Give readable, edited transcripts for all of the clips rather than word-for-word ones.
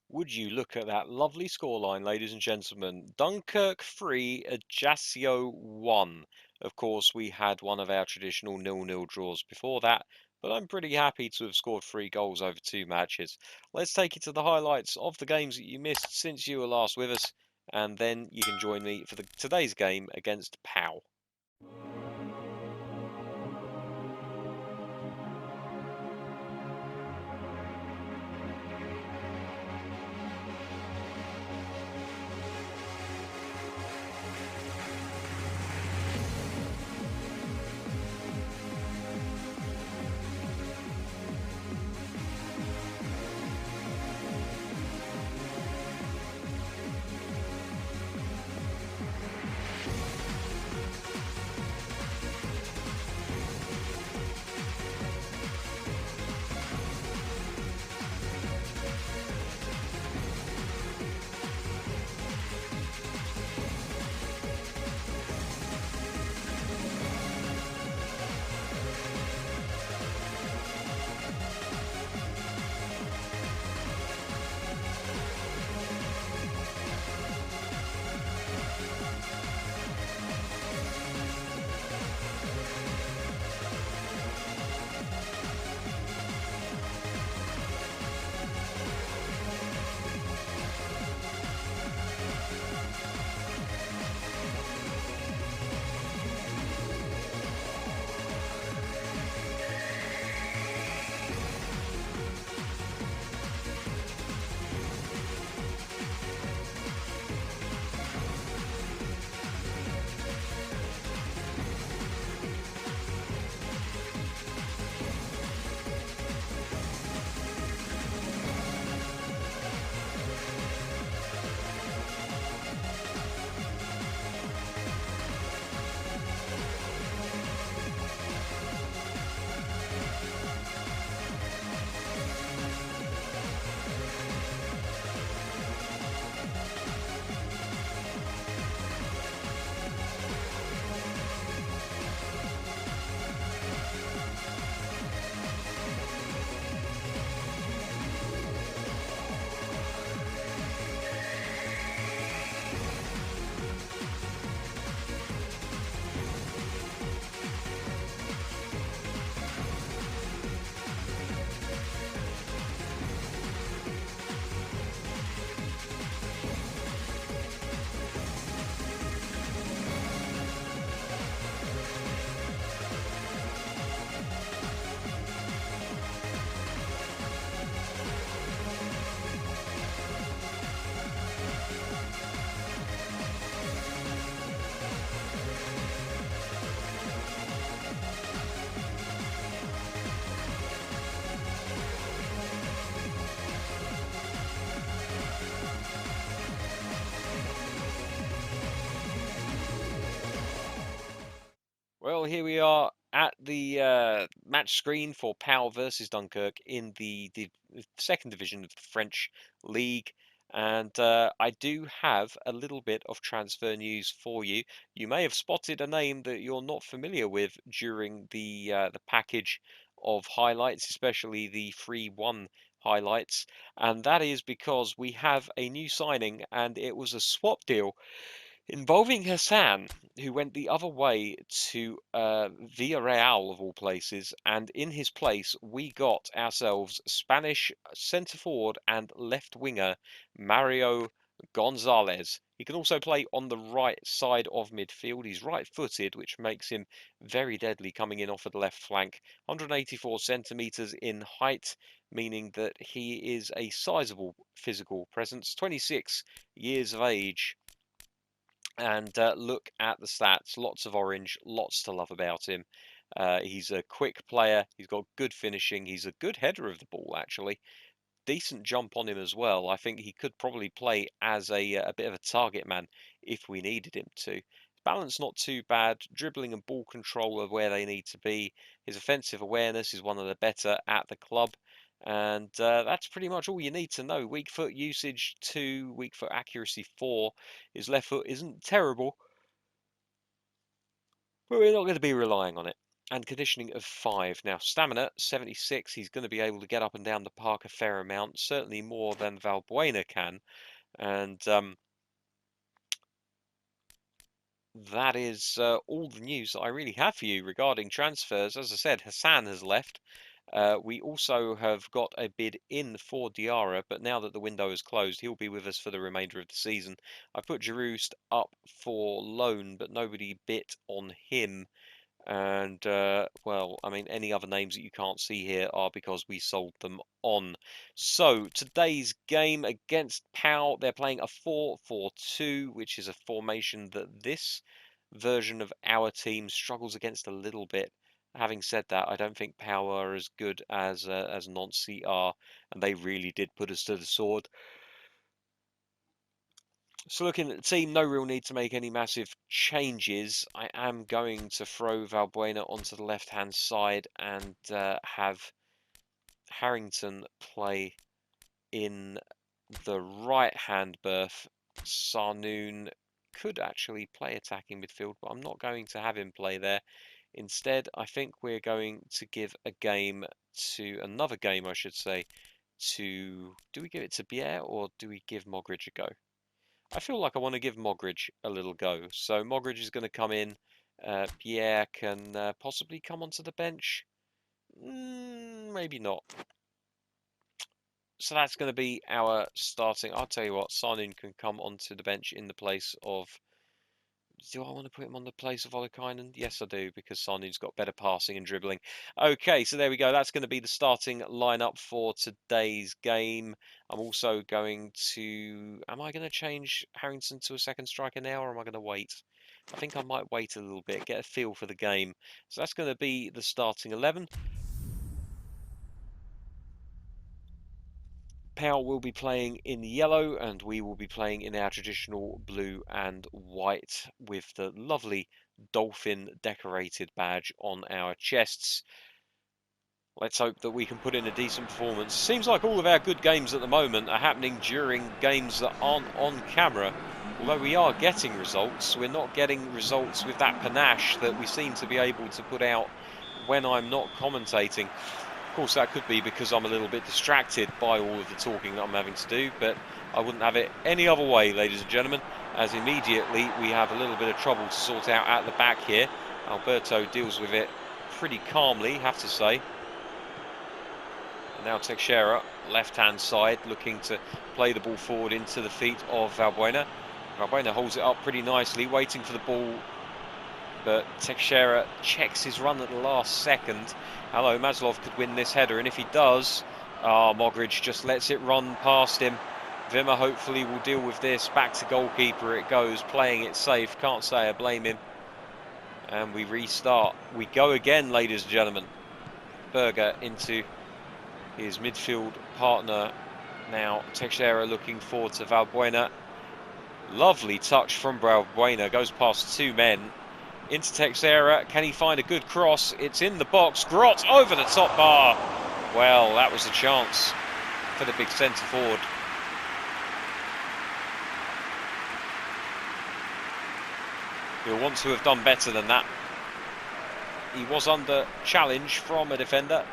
Would you look at that lovely scoreline, ladies and gentlemen? Dunkirk 3, Ajaccio 1. Of course, we had one of our traditional 0-0 draws before that, but I'm pretty happy to have scored 3 goals over 2 matches. Let's take you to the highlights of the games that you missed since you were last with us, and then you can join me for today's game against POW. Well, here we are at the match screen for POW versus Dunkirk in the second division of the French League. And I do have a little bit of transfer news for you. You may have spotted a name that you're not familiar with during the package of highlights, especially the 3-1 highlights. And that is because we have a new signing, and it was a swap deal involving Hassan, who went the other way to Villarreal of all places, and in his place we got ourselves Spanish centre forward and left winger Mario Gonzalez. He can also play on the right side of midfield. He's right-footed, which makes him very deadly coming in off of the left flank. 184 centimetres in height, meaning that he is a sizable physical presence. 26 years of age. And look at the stats. Lots of orange, lots to love about him. He's a quick player. He's got good finishing. He's a good header of the ball, actually. Decent jump on him as well. I think he could probably play as a bit of a target man if we needed him to. Balance not too bad. Dribbling and ball control are where they need to be. His offensive awareness is one of the better at the club. And that's pretty much all you need to know. Weak foot usage 2, weak foot accuracy 4. His left foot isn't terrible, but we're not going to be relying on it. and conditioning of 5. Now, stamina, 76. He's going to be able to get up and down the park a fair amount, certainly more than Valbuena can. And that is all the news that I really have for you regarding transfers. As I said, Hassan has left. We also have got a bid in for Diarra, but now that the window is closed, he'll be with us for the remainder of the season. I put Giroud up for loan, but nobody bit on him. And, well, I mean, any other names that you can't see here are because we sold them on. So, today's game against PAL, they're playing a 4-4-2, which is a formation that this version of our team struggles against a little bit. Having said that, I don't think PAL are as good as Nancy are, and they really did put us to the sword. So looking at the team, no real need to make any massive changes. I am going to throw Valbuena onto the left-hand side and have Harrington play in the right-hand berth. Sarnoon could actually play attacking midfield, but I'm not going to have him play there. Instead, I think we're going to give another game, I should say, do we give it to Bier or do we give Mogridge a go? I feel like I want to give Mogridge a little go. So Mogridge is going to come in. Pierre can possibly come onto the bench. Maybe not. So that's going to be our starting. I'll tell you what, Sarnin can come onto the bench in the place of... Do I want to put him on the place of Olikainen? Yes, I do, because Sarnin's got better passing and dribbling. Okay, so there we go. That's going to be the starting lineup for today's game. I'm also going to... Am I going to change Harrington to a second striker now, or am I going to wait? I think I might wait a little bit, get a feel for the game. So that's going to be the starting 11. PAL will be playing in yellow and we will be playing in our traditional blue and white with the lovely dolphin decorated badge on our chests. Let's hope that we can put in a decent performance. Seems like all of our good games at the moment are happening during games that aren't on camera. Although we are getting results, we're not getting results with that panache that we seem to be able to put out when I'm not commentating. Of course, that could be because I'm a little bit distracted by all of the talking that I'm having to do, but I wouldn't have it any other way, ladies and gentlemen, as immediately we have a little bit of trouble to sort out at the back here. Alberto deals with it pretty calmly, have to say. And now Teixeira, left-hand side, looking to play the ball forward into the feet of Valbuena. Valbuena holds it up pretty nicely, waiting for the ball, but Teixeira checks his run at the last second. Hello, Maslov could win this header, and if he does, Mogridge just lets it run past him. Wimmer hopefully will deal with this. Back to goalkeeper it goes, playing it safe. Can't say I blame him. And we restart. We go again, ladies and gentlemen. Berger into his midfield partner. Now Teixeira looking forward to Valbuena. Lovely touch from Valbuena. Goes past two men. Into Teixeira, can he find a good cross? It's in the box. Grot over the top bar. Well, that was a chance for the big centre forward. He'll want to have done better than that. He was under challenge from a defender,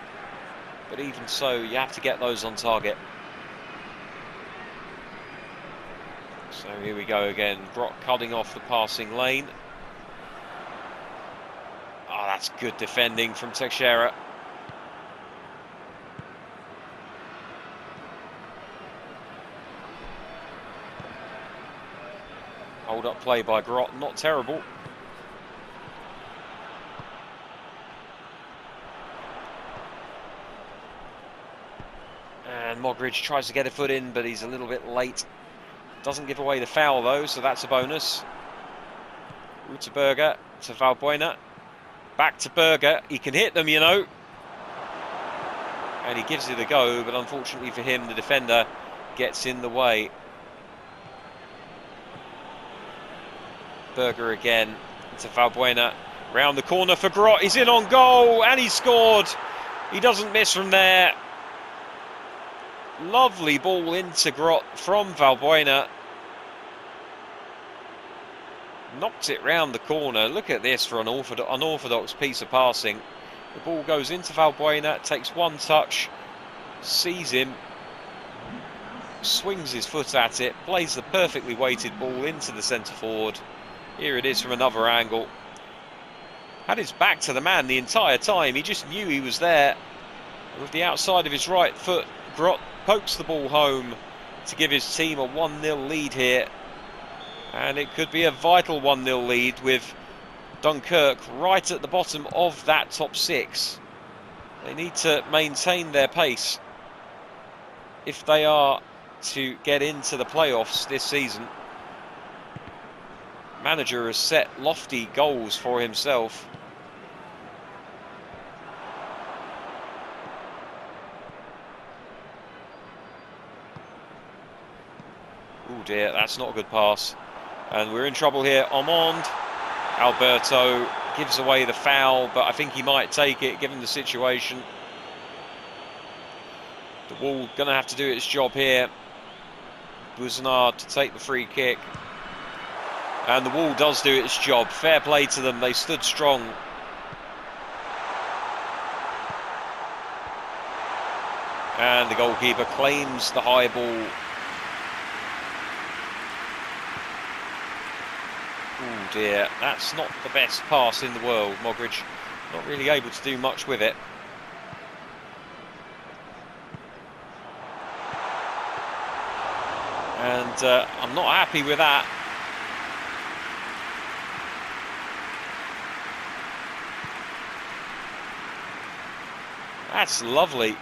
but even so, you have to get those on target. So here we go again. Grot cutting off the passing lane. Oh, that's good defending from Teixeira. Hold up play by Grot, not terrible. And Mogridge tries to get a foot in, but he's a little bit late. Doesn't give away the foul though, so that's a bonus. Berger to Valbuena. Back to Berger. He can hit them, you know. And he gives it a go, but unfortunately for him, the defender gets in the way. Berger again to Valbuena. Round the corner for Grot. He's in on goal, and he scored. He doesn't miss from there. Lovely ball into Grot from Valbuena. Knocked it round the corner. Look at this for an unorthodox piece of passing. The ball goes into Valbuena, takes one touch, sees him, swings his foot at it, plays the perfectly weighted ball into the centre forward. Here it is from another angle. Had his back to the man the entire time. He just knew he was there. With the outside of his right foot, Grot pokes the ball home to give his team a 1-0 lead here. And it could be a vital 1-0 lead with Dunkirk right at the bottom of that top six. They need to maintain their pace if they are to get into the playoffs this season. Manager has set lofty goals for himself. Oh dear, that's not a good pass. And we're in trouble here. Armand Alberto gives away the foul, but I think he might take it given the situation. The Wall going to have to do its job here. Bouznard to take the free kick. And the Wall does do its job. Fair play to them. They stood strong. And the goalkeeper claims the high ball. Oh dear, that's not the best pass in the world. Mogridge not really able to do much with it. And I'm not happy with that. That's lovely.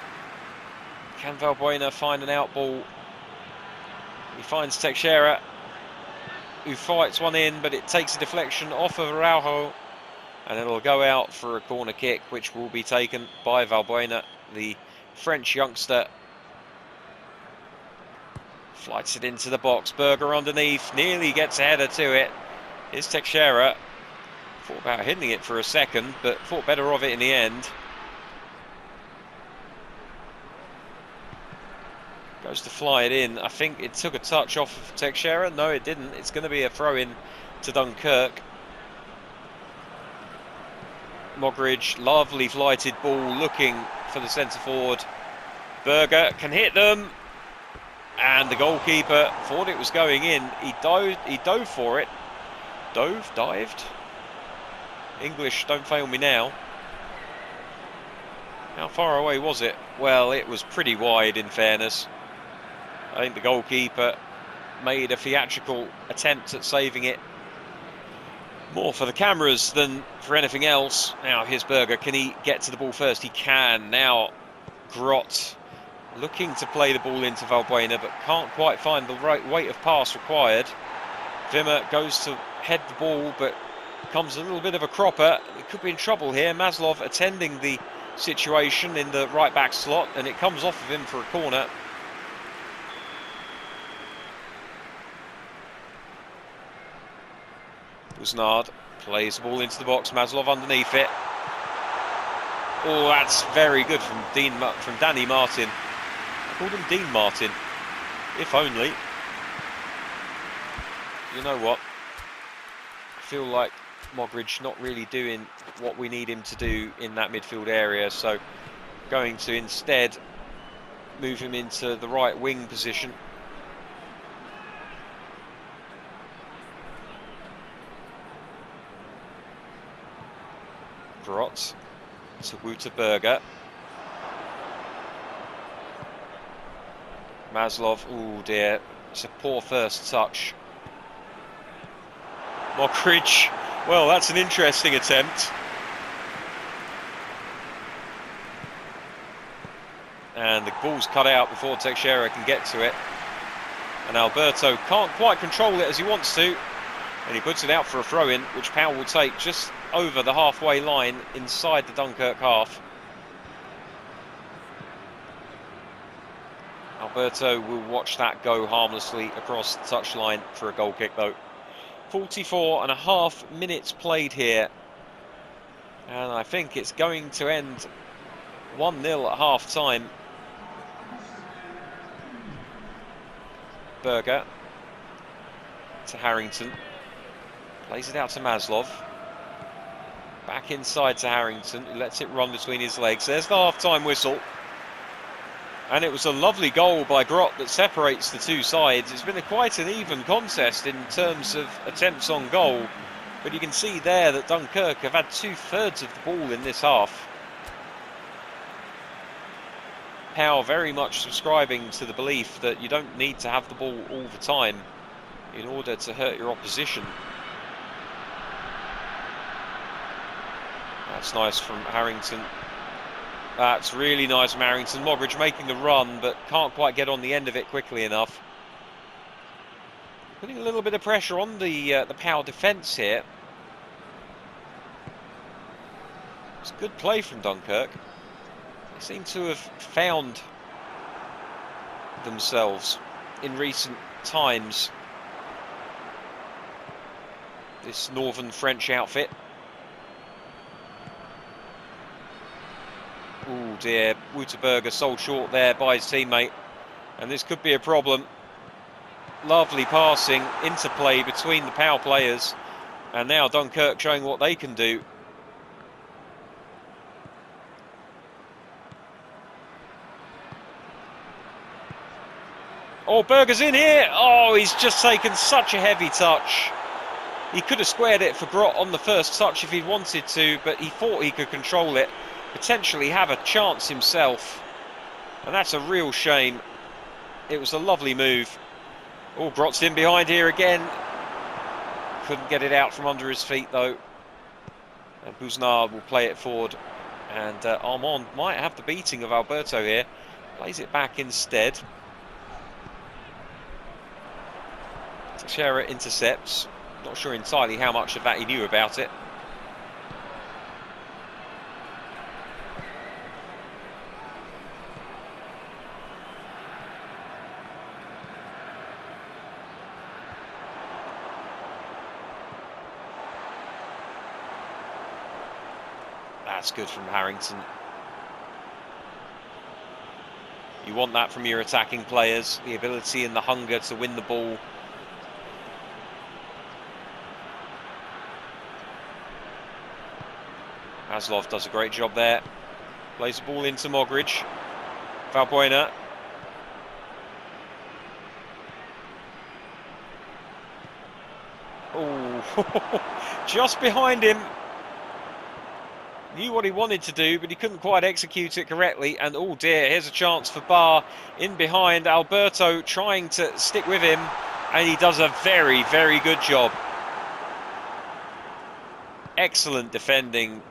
Can Valbuena find an out ball? He finds Teixeira, who fights one in, but it takes a deflection off of Araujo, and it'll go out for a corner kick, which will be taken by Valbuena, the French youngster. Flights it into the box. Berger underneath, nearly gets a header to it. Here's Teixeira. Thought about hitting it for a second, but thought better of it in the end. Goes to fly it in. I think it took a touch off of Teixeira. No, it didn't. It's going to be a throw-in to Dunkirk. Mogridge, lovely flighted ball, looking for the centre forward. Berger can hit them. And the goalkeeper thought it was going in. He dove for it. Dived. English, don't fail me now. How far away was it? Well, it was pretty wide, in fairness. I think the goalkeeper made a theatrical attempt at saving it. More for the cameras than for anything else. Now, here's Berger. Can he get to the ball first? He can. Now, Grot looking to play the ball into Valbuena, but can't quite find the right weight of pass required. Wimmer goes to head the ball, but comes a little bit of a cropper. It could be in trouble here. Maslov attending the situation in the right back slot, and it comes off of him for a corner. Bouznard plays the ball into the box. Maslov underneath it. Oh, that's very good from Danny Martin. I called him Dean Martin. If only. You know what? I feel like Mogridge not really doing what we need him to do in that midfield area, so going to instead move him into the right wing position. Grot to Wouterberger. Maslov, oh dear, it's a poor first touch. Mogridge, well, that's an interesting attempt. And the ball's cut out before Teixeira can get to it. And Alberto can't quite control it as he wants to. And he puts it out for a throw-in, which Powell will take just over the halfway line inside the Dunkirk half. Alberto will watch that go harmlessly across the touchline for a goal kick, though. 44.5 minutes played here. And I think it's going to end 1-0 at half-time. Berger to Harrington. Plays it out to Maslov. Back inside to Harrington, who lets it run between his legs. There's the half-time whistle. And it was a lovely goal by Grot that separates the two sides. It's been quite an even contest in terms of attempts on goal. But you can see there that Dunkirk have had 2/3 of the ball in this half. Powell very much subscribing to the belief that you don't need to have the ball all the time in order to hurt your opposition. That's nice from Harrington. That's really nice from Harrington. Mogridge making the run, but can't quite get on the end of it quickly enough. Putting a little bit of pressure on the Powell defence here. It's good play from Dunkirk. They seem to have found themselves in recent times, this northern French outfit. Oh dear, Wouterberger sold short there by his teammate, and this could be a problem. Lovely passing, interplay between the Powell players, and now Dunkirk showing what they can do. Oh, Berger's in here. Oh, he's just taken such a heavy touch. He could have squared it for Grot on the first touch if he wanted to, but he thought he could control it, potentially have a chance himself. And that's a real shame. It was a lovely move. Oh, Grot's in behind here again. Couldn't get it out from under his feet, though. And Buznard will play it forward. And Armand might have the beating of Alberto here. Plays it back instead. Teixeira intercepts. Not sure entirely how much of that he knew about it. That's good from Harrington. You want that from your attacking players, the ability and the hunger to win the ball. Maslov does a great job there. Plays the ball into Mogridge. Valbuena. Oh, just behind him. Knew what he wanted to do, but he couldn't quite execute it correctly. And oh dear, here's a chance for Barr in behind. Alberto trying to stick with him, and he does a very, very good job. Excellent defending.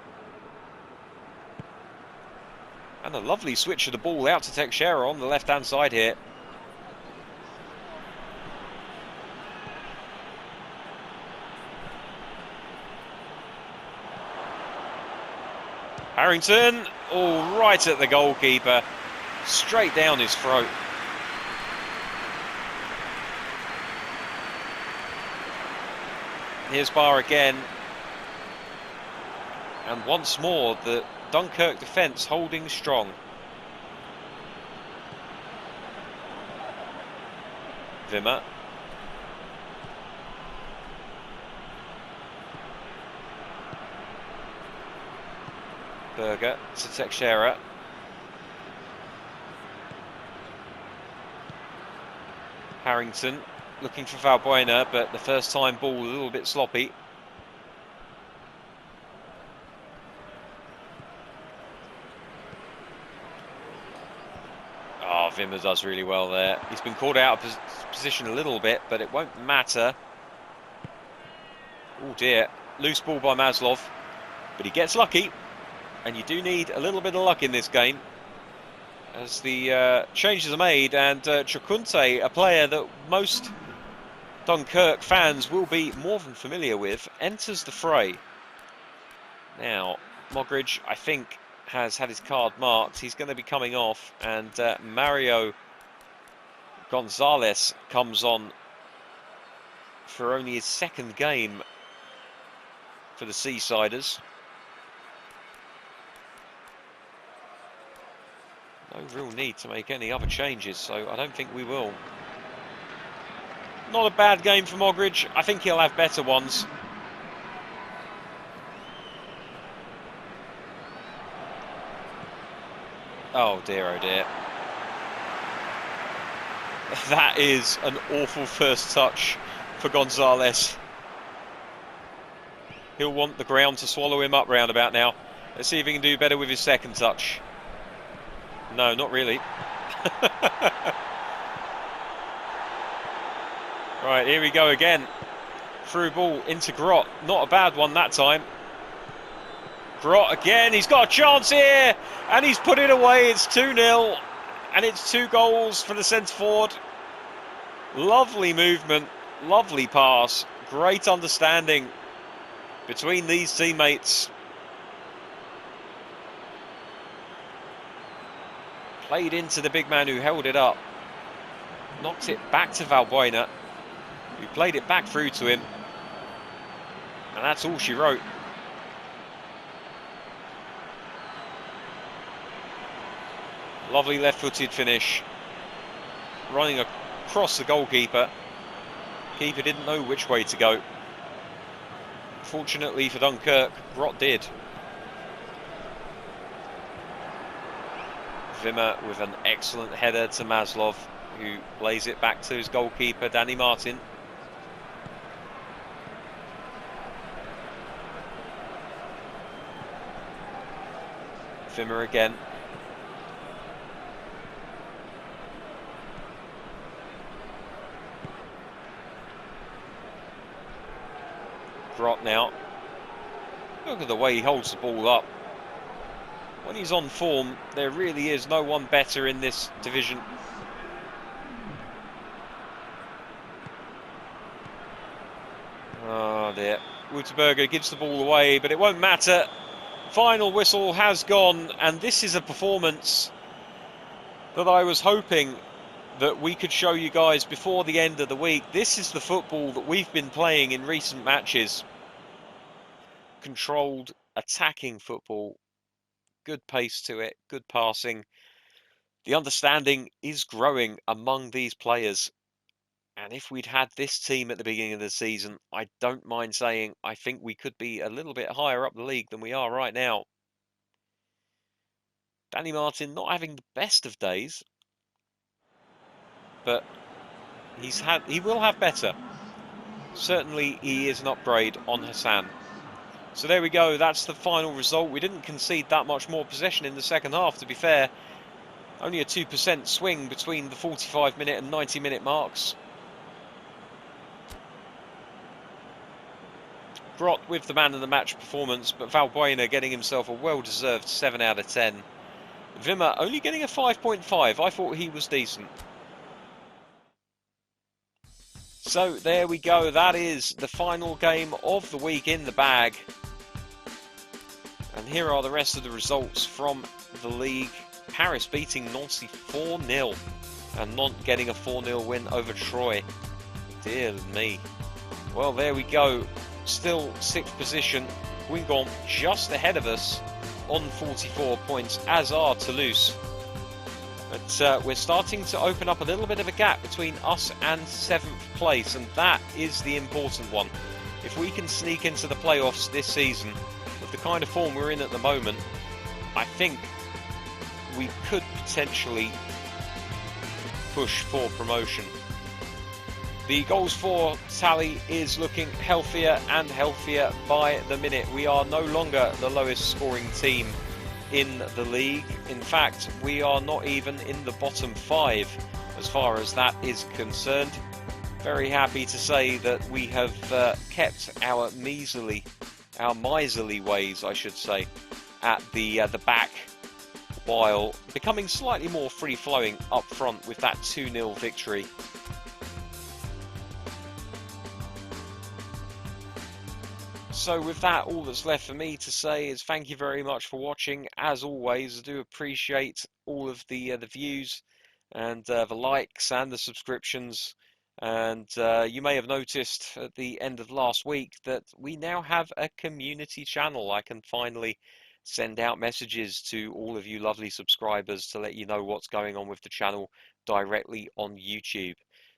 And a lovely switch of the ball out to Teixeira on the left-hand side here. Harrington, all right at the goalkeeper, straight down his throat. Here's Barr again. And once more, the Dunkirk defence holding strong. Wimmer. Berger to Teixeira. Harrington looking for Valbuena, but the first time ball a little bit sloppy. Oh, Wimmer does really well there. He's been caught out of position a little bit, but it won't matter. Oh dear, loose ball by Maslov, but he gets lucky. And you do need a little bit of luck in this game as the changes are made, and Chokunte, a player that most Dunkirk fans will be more than familiar with, enters the fray. Now, Mogridge, I think, has had his card marked. He's going to be coming off, and Mario Gonzalez comes on for only his second game for the Seasiders. No real need to make any other changes, so I don't think we will. Not a bad game for Mogridge. I think he'll have better ones. Oh dear, oh dear. That is an awful first touch for Gonzalez. He'll want the ground to swallow him up round about now. Let's see if he can do better with his second touch. No, not really. Right, here we go again. Through ball into Grot. Not a bad one that time. Grot again. He's got a chance here. And he's put it away. It's 2-0. And it's 2 goals for the centre forward. Lovely movement. Lovely pass. Great understanding between these teammates. Played into the big man who held it up. Knocked it back to Valbuena, who played it back through to him. And that's all she wrote. Lovely left-footed finish. Running across the goalkeeper. Keeper didn't know which way to go. Fortunately for Dunkirk, Grot did. Wimmer with an excellent header to Maslov, who plays it back to his goalkeeper, Danny Martin. Wimmer again. Grot now. Look at the way he holds the ball up. When he's on form, there really is no one better in this division. Oh dear. Wouterberger gives the ball away, but it won't matter. Final whistle has gone, and this is a performance that I was hoping that we could show you guys before the end of the week. This is the football that we've been playing in recent matches. Controlled, attacking football. Good pace to it, good passing. The understanding is growing among these players. And if we'd had this team at the beginning of the season, I don't mind saying I think we could be a little bit higher up the league than we are right now. Danny Martin not having the best of days, but he will have better. Certainly he is an upgrade on Hassan. So there we go, that's the final result. We didn't concede that much more possession in the second half, to be fair. Only a 2% swing between the 45-minute and 90-minute marks. Grot with the man of the match performance, but Valbuena getting himself a well-deserved 7 out of 10. Wimmer only getting a 5.5. I thought he was decent. So there we go. That is the final game of the week in the bag. And here are the rest of the results from the league. Paris beating Nancy 4-0 and Nantes getting a 4-0 win over Troyes. Dear me. Well, there we go. Still 6th position. Guingamp just ahead of us on 44 points, as are Toulouse. But we're starting to open up a little bit of a gap between us and 7th place, and that is the important one. If we can sneak into the playoffs this season, with the kind of form we're in at the moment, I think we could potentially push for promotion. The goals for tally is looking healthier and healthier by the minute. We are no longer the lowest scoring team in the league. In fact, we are not even in the bottom 5 as far as that is concerned. Very happy to say that we have kept our miserly ways, I should say, at the back, while becoming slightly more free-flowing up front with that 2-0 victory. So with that, all that's left for me to say is thank you very much for watching. As always, I do appreciate all of the views and the likes and the subscriptions. And you may have noticed at the end of last week that we now have a community channel. I can finally send out messages to all of you lovely subscribers to let you know what's going on with the channel directly on YouTube.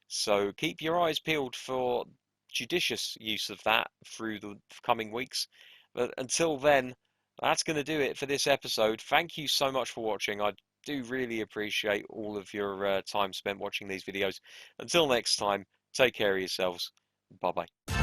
So keep your eyes peeled for judicious use of that through the coming weeks. But until then, that's going to do it for this episode. Thank you so much for watching. I'd do really appreciate all of your time spent watching these videos. Until next time, take care of yourselves. Bye bye.